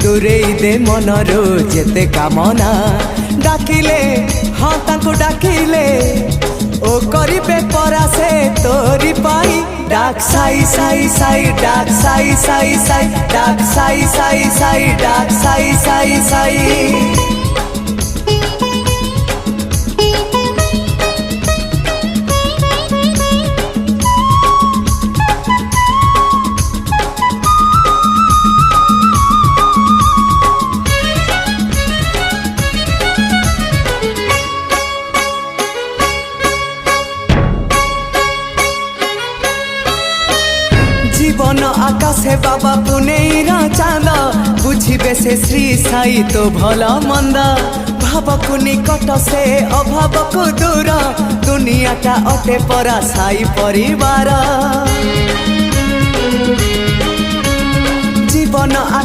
दूरेई दे Munro जेते कामना डाकिले हाँ तांको डाकिले ओ करिबे परासे तोरी पाई डाक साई साई साई डाक साई साई साई डाक साई साई साई डाक साई साई साई जीवन आकाशे बाबा पुनेर चांद बुझे से श्री साई तो भल मंद भाव को निकट से अभाव को दूर दुनियाटा अटे परा साई परिवार जीवन।